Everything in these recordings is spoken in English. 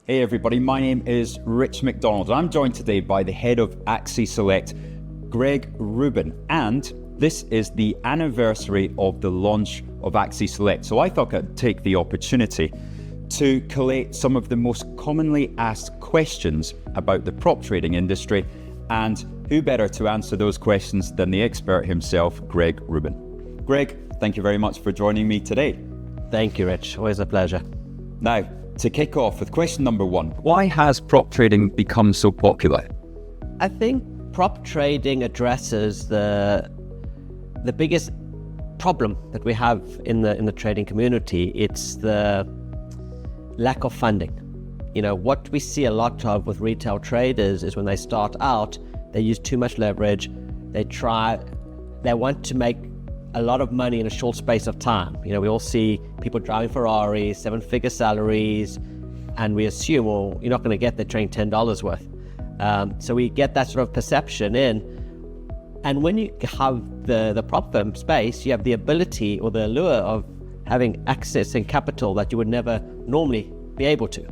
Hey everybody, my name is Rich McDonald. I'm joined today by the head of Axi Select, Greg Rubin, and this is the anniversary of the launch of Axi Select. So I thought I'd take the opportunity to collate some of the most commonly asked questions about the prop trading industry, and who better to answer those questions than the expert himself, Greg Rubin. Greg, thank you very much for joining me today. Thank you, Rich. Always a pleasure. Now, to kick off with question number one, why has prop trading become so popular? I think prop trading addresses the biggest problem that we have in the trading community. It's the lack of funding. You know, what we see a lot of with retail traders is when they start out, they use too much leverage. They want to make a lot of money in a short space of time. You know, we all see people driving Ferraris, 7-figure salaries, and we assume, well, you're not going to get there trading $10 worth. So we get that sort of perception in. And when you have the prop firm space, you have the ability or the allure of having access and capital that you would never normally be able to.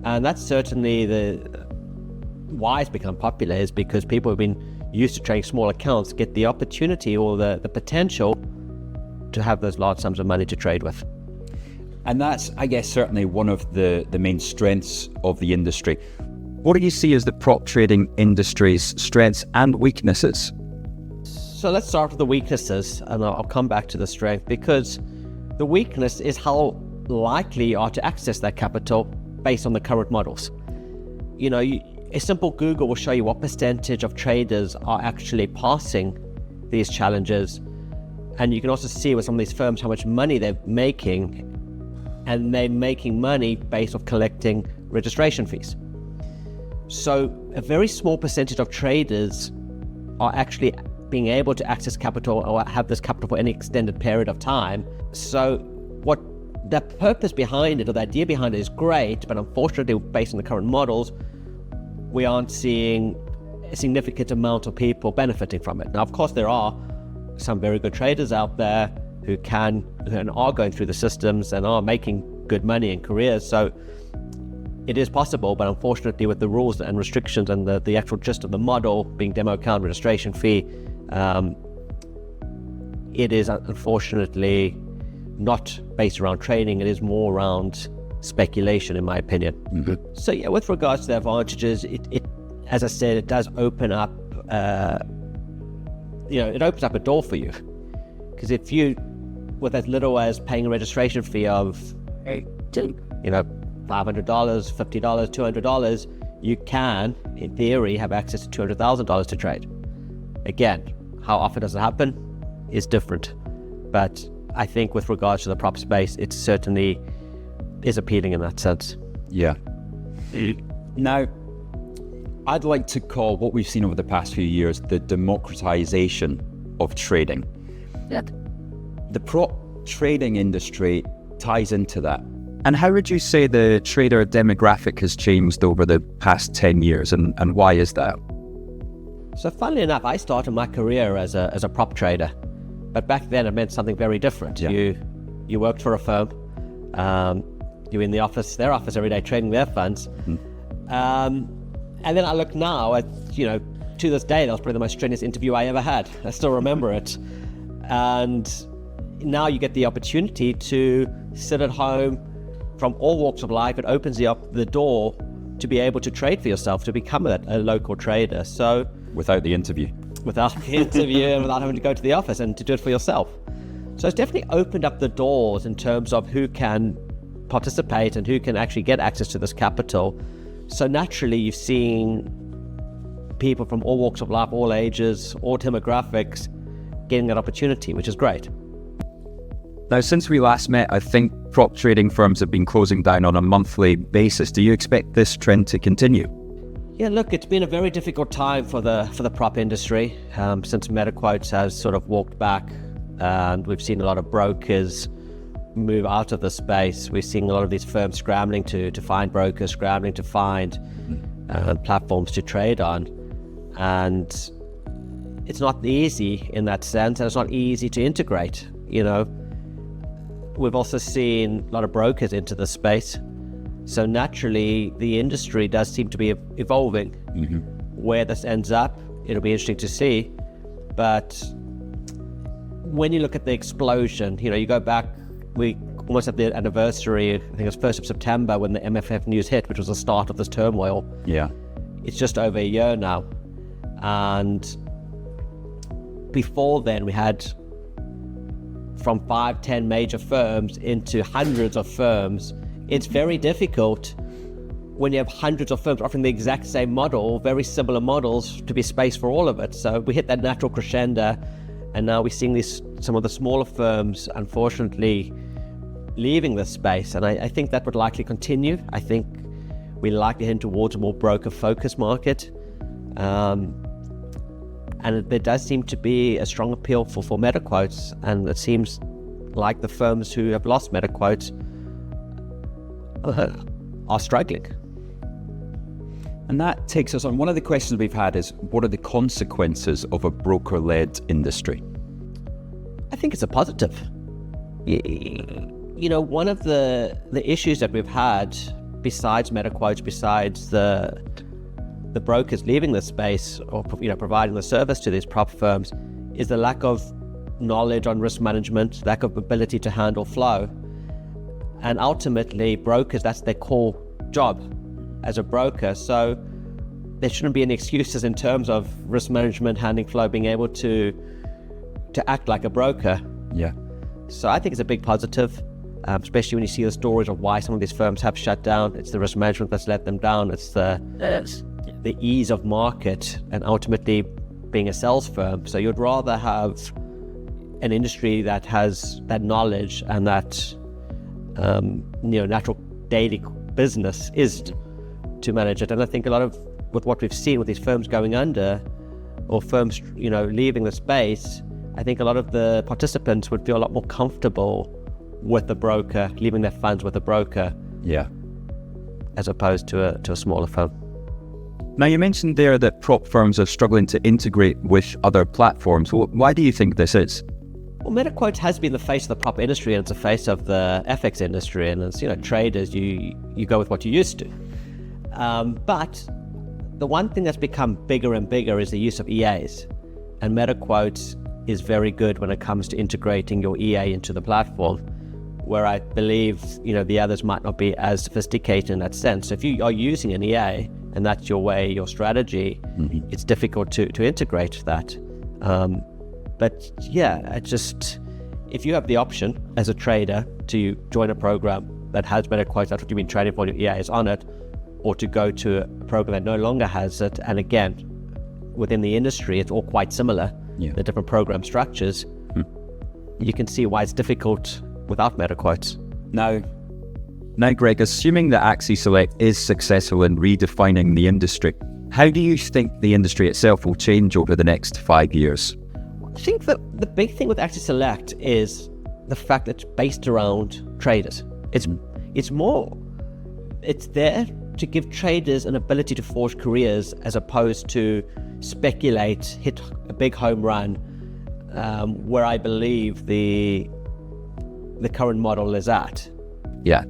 And that's certainly why it's become popular, is because people have been used to trading small accounts get the opportunity or the potential to have those large sums of money to trade with. And that's, I guess, certainly one of the main strengths of the industry. What do you see as the prop trading industry's strengths and weaknesses? So let's start with the weaknesses, and I'll come back to the strength, because the weakness is how likely you are to access that capital based on the current models. You know, a simple Google will show you what percentage of traders are actually passing these challenges. And you can also see with some of these firms how much money they're making, and they're making money based off collecting registration fees. So a very small percentage of traders are actually being able to access capital or have this capital for any extended period of time. So what the purpose behind it, or the idea behind it, is great, but unfortunately, based on the current models, we aren't seeing a significant amount of people benefiting from it. Now, of course, there are some very good traders out there who are going through the systems and are making good money in careers. So it is possible, but unfortunately, with the rules and restrictions and the actual gist of the model being demo account registration fee, it is unfortunately not based around trading. It is more around speculation, in my opinion. Mm-hmm. So yeah, with regards to the advantages, it as I said, it does open up, it opens up a door for you. Because if you, with as little as paying a registration fee of, $500, $50, $200, you can, in theory, have access to $200,000 to trade. Again, how often does it happen is different. But I think with regards to the prop space, it certainly is appealing in that sense. Yeah. Now, I'd like to call what we've seen over the past few years the democratization of trading. Yeah. The prop trading industry ties into that. And how would you say the trader demographic has changed over the past 10 years, and why is that? So funnily enough, I started my career as a prop trader, but back then it meant something very different. Yeah. You worked for a firm. You're in their office every day trading their funds. Mm-hmm. And then I look now at, to this day, that was probably the most strenuous interview I ever had. I still remember it. And now you get the opportunity to sit at home from all walks of life. It opens the door to be able to trade for yourself, to become a local trader. So without the interview. Without the interview and without having to go to the office, and to do it for yourself. So it's definitely opened up the doors in terms of who can participate and who can actually get access to this capital. So naturally, you've seen people from all walks of life, all ages, all demographics getting that opportunity, which is great. Now, since we last met, I think prop trading firms have been closing down on a monthly basis. Do you expect this trend to continue? Yeah, look, it's been a very difficult time for the prop industry since MetaQuotes has sort of walked back, and we've seen a lot of brokers move out of the space. We're seeing a lot of these firms scrambling to find brokers, scrambling to find platforms to trade on, and it's not easy in that sense, and it's not easy to integrate. We've also seen a lot of brokers into the space, So naturally, the industry does seem to be evolving. Where this ends up, it'll be interesting to see. But when you look at the explosion, you go back, we almost at the anniversary, I think it was 1st of September when the MFF news hit, which was the start of this turmoil. Yeah. It's just over a year now. And before then, we had from 5-10 major firms into hundreds of firms. It's very difficult when you have hundreds of firms offering the exact same model, very similar models, to be space for all of it. So we hit that natural crescendo, and now we're seeing some of the smaller firms, unfortunately, leaving this space. And I think that would likely continue. I think we're likely heading towards a more broker-focused market. And there does seem to be a strong appeal for meta quotes, and it seems like the firms who have lost meta quotes are struggling. And that takes us on. One of the questions we've had is, what are the consequences of a broker-led industry? I think it's a positive. One of the issues that we've had, besides meta quotes, besides the brokers leaving the space or providing the service to these prop firms, is the lack of knowledge on risk management, lack of ability to handle flow. And ultimately, brokers, that's their core job as a broker. So there shouldn't be any excuses in terms of risk management, handling flow, being able to act like a broker. Yeah. So I think it's a big positive, especially when you see the stories of why some of these firms have shut down. It's the risk management that's let them down. It's the ease of market, and ultimately being a sales firm. So you'd rather have an industry that has that knowledge and that natural daily business is to manage it. And I think a lot of with what we've seen with these firms going under, or firms leaving the space, I think a lot of the participants would feel a lot more comfortable with the broker, leaving their funds with a broker, as opposed to a smaller firm. Now, you mentioned there that prop firms are struggling to integrate with other platforms. Why do you think this is? Well, MetaQuote has been the face of the prop industry, and it's the face of the FX industry. And as traders, you go with what you used to. But the one thing that's become bigger and bigger is the use of EAs. And MetaQuote is very good when it comes to integrating your EA into the platform, where I believe the others might not be as sophisticated in that sense. So if you are using an EA and that's your way, your strategy, it's difficult to integrate that. But yeah, if you have the option as a trader to join a program that has better quotes, that's what you've been trading for, your EA is on it, or to go to a program that no longer has it, and again, within the industry, it's all quite similar, the different program structures, you can see why it's difficult without meta quotes. Now, Greg, assuming that Axi Select is successful in redefining the industry, how do you think the industry itself will change over the next 5 years? I think that the big thing with Axi Select is the fact that it's based around traders. It's there to give traders an ability to forge careers, as opposed to speculate, hit a big home run, where I believe the current model is at. Yeah.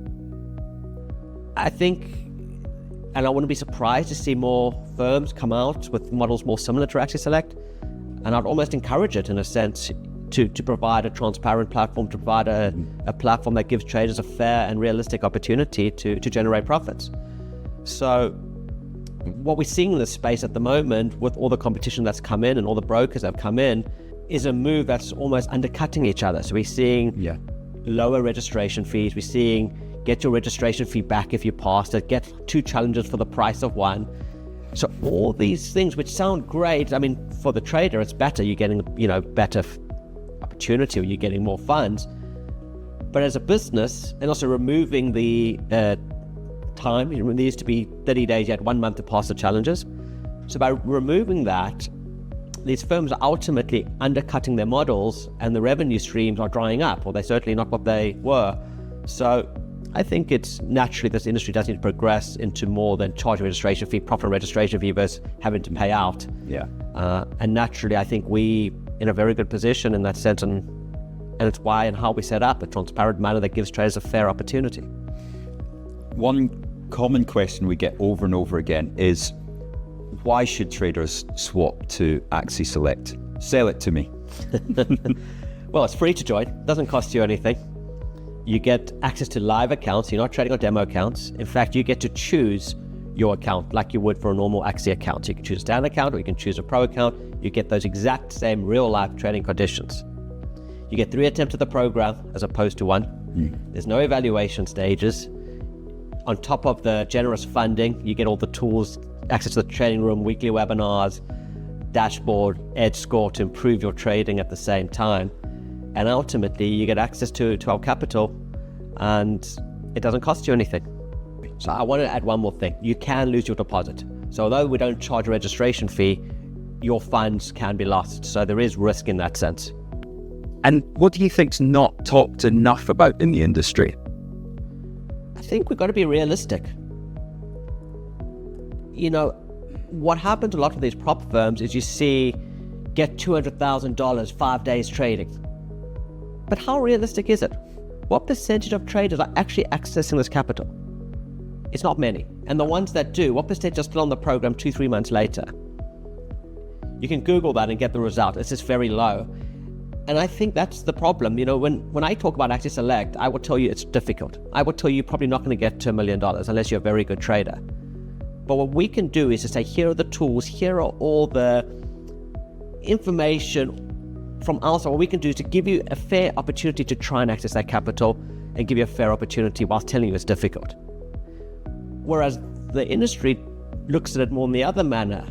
I think, and I wouldn't be surprised to see more firms come out with models more similar to Axi Select, and I'd almost encourage it in a sense to provide a transparent platform, to provide a platform that gives traders a fair and realistic opportunity to generate profits. So what we're seeing in this space at the moment, with all the competition that's come in and all the brokers that have come in, is a move that's almost undercutting each other. So we're seeing lower registration fees. We're seeing get your registration fee back if you passed it, get 2 challenges for the price of 1. So all these things, which sound great, I mean, for the trader, it's better. You're getting, better opportunity, or you're getting more funds. But as a business, and also removing the time, there used to be 30 days, you had 1 month to pass the challenges. So by removing that, these firms are ultimately undercutting their models, and the revenue streams are drying up, or they're certainly not what they were. So I think it's naturally this industry does need to progress into more than charge a registration fee, profit registration fee versus having to pay out. And naturally, I think we in a very good position in that sense, and it's why and how we set up a transparent manner that gives traders a fair opportunity. One common question we get over and over again is, why should traders swap to Axi Select? Sell it to me. Well, it's free to join. Doesn't cost you anything. You get access to live accounts. You're not trading on demo accounts. In fact, you get to choose your account like you would for a normal Axi account. You can choose a standard account or you can choose a pro account. You get those exact same real-life trading conditions. You get 3 attempts at the program as opposed to 1. There's no evaluation stages. On top of the generous funding, you get all the tools, access to the trading room, weekly webinars, dashboard, edge score to improve your trading at the same time. And ultimately, you get access to our capital, and it doesn't cost you anything. So I want to add one more thing. You can lose your deposit. So although we don't charge a registration fee, your funds can be lost. So there is risk in that sense. And what do you think's not talked enough about in the industry? I think we've got to be realistic. You know, what happens to a lot of these prop firms is you see get $200,000, 5 days trading. But how realistic is it? What percentage of traders are actually accessing this capital? It's not many. And the ones that do, what percentage are still on the program 2-3 months later? You can Google that and get the result. It's just very low. And I think that's the problem. You know, when I talk about Axi Select, I will tell you it's difficult. I will tell you you're probably not going to get to $1 million unless you're a very good trader. But what we can do is to say, here are the tools, here are all the information from our side. What we can do is to give you a fair opportunity to try and access that capital and give you a fair opportunity whilst telling you it's difficult. Whereas the industry looks at it more in the other manner.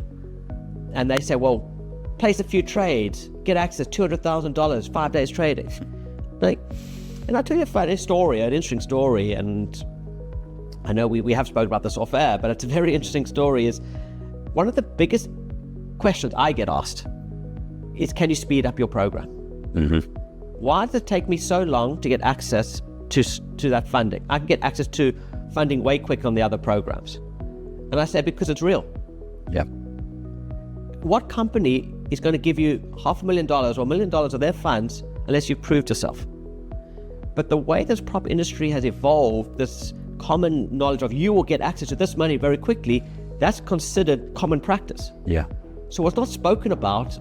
And they say, well, place a few trades, get access, $200,000, 5 days trading. Like, and I'll tell you a funny story, an interesting story, and I know we have spoken about this off air, but it's a very interesting story. Is one of the biggest questions I get asked is, can you speed up your program? Why does it take me so long to get access to that funding? I can get access to funding way quicker on the other programs. And I say, because it's real. Yeah. What company is going to give you $500,000 or $1 million of their funds unless you've proved yourself? But the way this prop industry has evolved, this common knowledge of you will get access to this money very quickly, that's considered common practice. Yeah. So what's not spoken about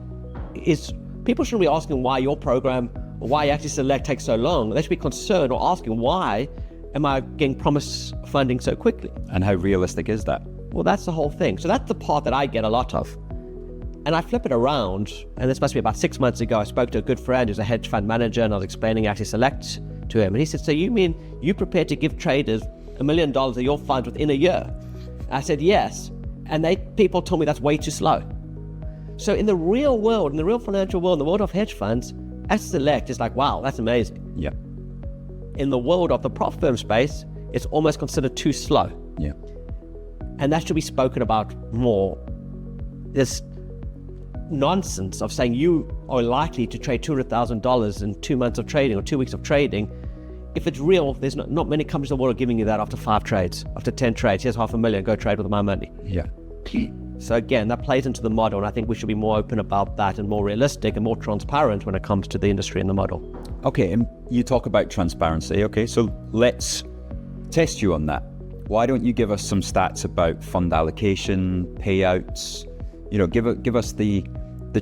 is people shouldn't be asking why your program or why Axi Select takes so long. They should be concerned or asking, why am I getting promised funding so quickly? And how realistic is that? Well, that's the whole thing. So that's the part that I get a lot of. And I flip it around, and this must be about 6 months ago, I spoke to a good friend who's a hedge fund manager, and I was explaining Axi Select to him. And he said, so you mean you prepared to give traders $1 million of your funds within a year? I said, yes. And people told me that's way too slow. So in the real world, in the real financial world, in the world of hedge funds, Axi Select is like, wow, that's amazing. Yeah. In the world of the prop firm space, it's almost considered too slow. Yeah. And that should be spoken about more. This nonsense of saying you are likely to trade $200,000 in 2 months of trading or 2 weeks of trading. If it's real, there's not many companies in the world are giving you that after 5 trades, after 10 trades. Here's $500,000, go trade with my money. Yeah. So again, that plays into the model, and I think we should be more open about that and more realistic and more transparent when it comes to the industry and the model. Okay, and you talk about transparency. Okay, so let's test you on that. Why don't you give us some stats about fund allocation, payouts? You know, give us the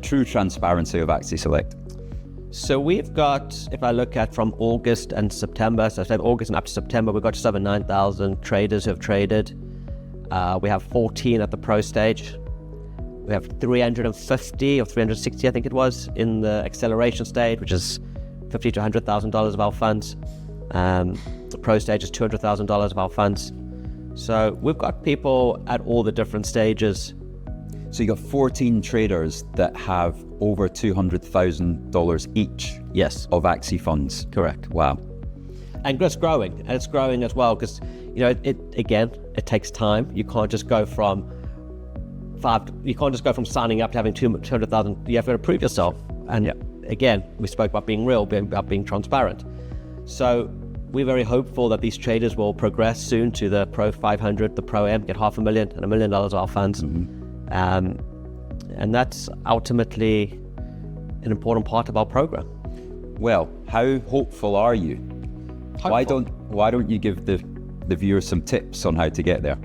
true transparency of Axi Select. So we've got, if I look at from August and September, so say August and up to September, we've got just over 9,000 traders who have traded. We have 14 at the pro stage. We have 350 or 360, I think it was, in the acceleration stage, which is $50,000 to $100,000 of our funds. The pro stage is $200,000 of our funds. So we've got people at all the different stages. So you got 14 traders that have over $200,000 each. Yes. Of Axi funds. Correct. Wow. And it's growing, and it's growing as well, because it takes time. You can't just go from signing up to having 200,000. You have to prove yourself. And again, we spoke about being real, about being transparent. So we're very hopeful that these traders will progress soon to the Pro 500, the Pro M, get $500,000 and $1 million of our funds. And that's ultimately an important part of our program. Well, how hopeful are you? Hopeful. Why don't you give the the viewers some tips on how to get there?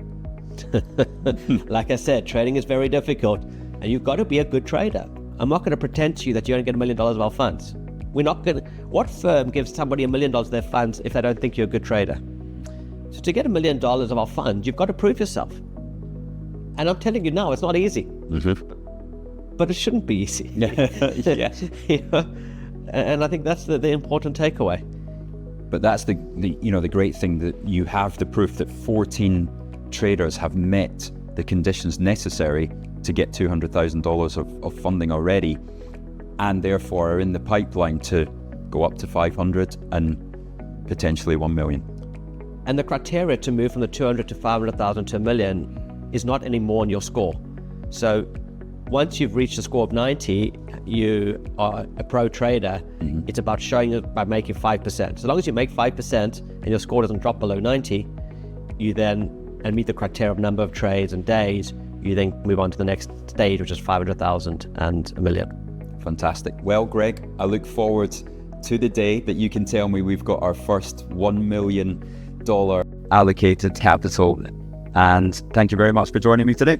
Like I said, trading is very difficult, and you've got to be a good trader. I'm not going to pretend to you that you're going to get $1 million of our funds. We're not going to. What firm gives somebody $1 million of their funds if they don't think you're a good trader? So to get $1 million of our funds, you've got to prove yourself. And I'm telling you now, it's not easy. But it shouldn't be easy. Yeah. You know? And I think that's the important takeaway. But that's the great thing, that you have the proof that 14 traders have met the conditions necessary to get $200,000 of funding already, and therefore are in the pipeline to go up to 500 and potentially 1 million. And the criteria to move from the 200 to 500,000 to $1 million is not anymore on your score. So once you've reached a score of 90, you are a pro trader. It's about showing it by making 5%. So long as you make 5% and your score doesn't drop below 90, you then, and meet the criteria of number of trades and days, you then move on to the next stage, which is 500,000 and $1 million. Fantastic. Well, Greg, I look forward to the day that you can tell me we've got our first $1 million allocated capital. And thank you very much for joining me today.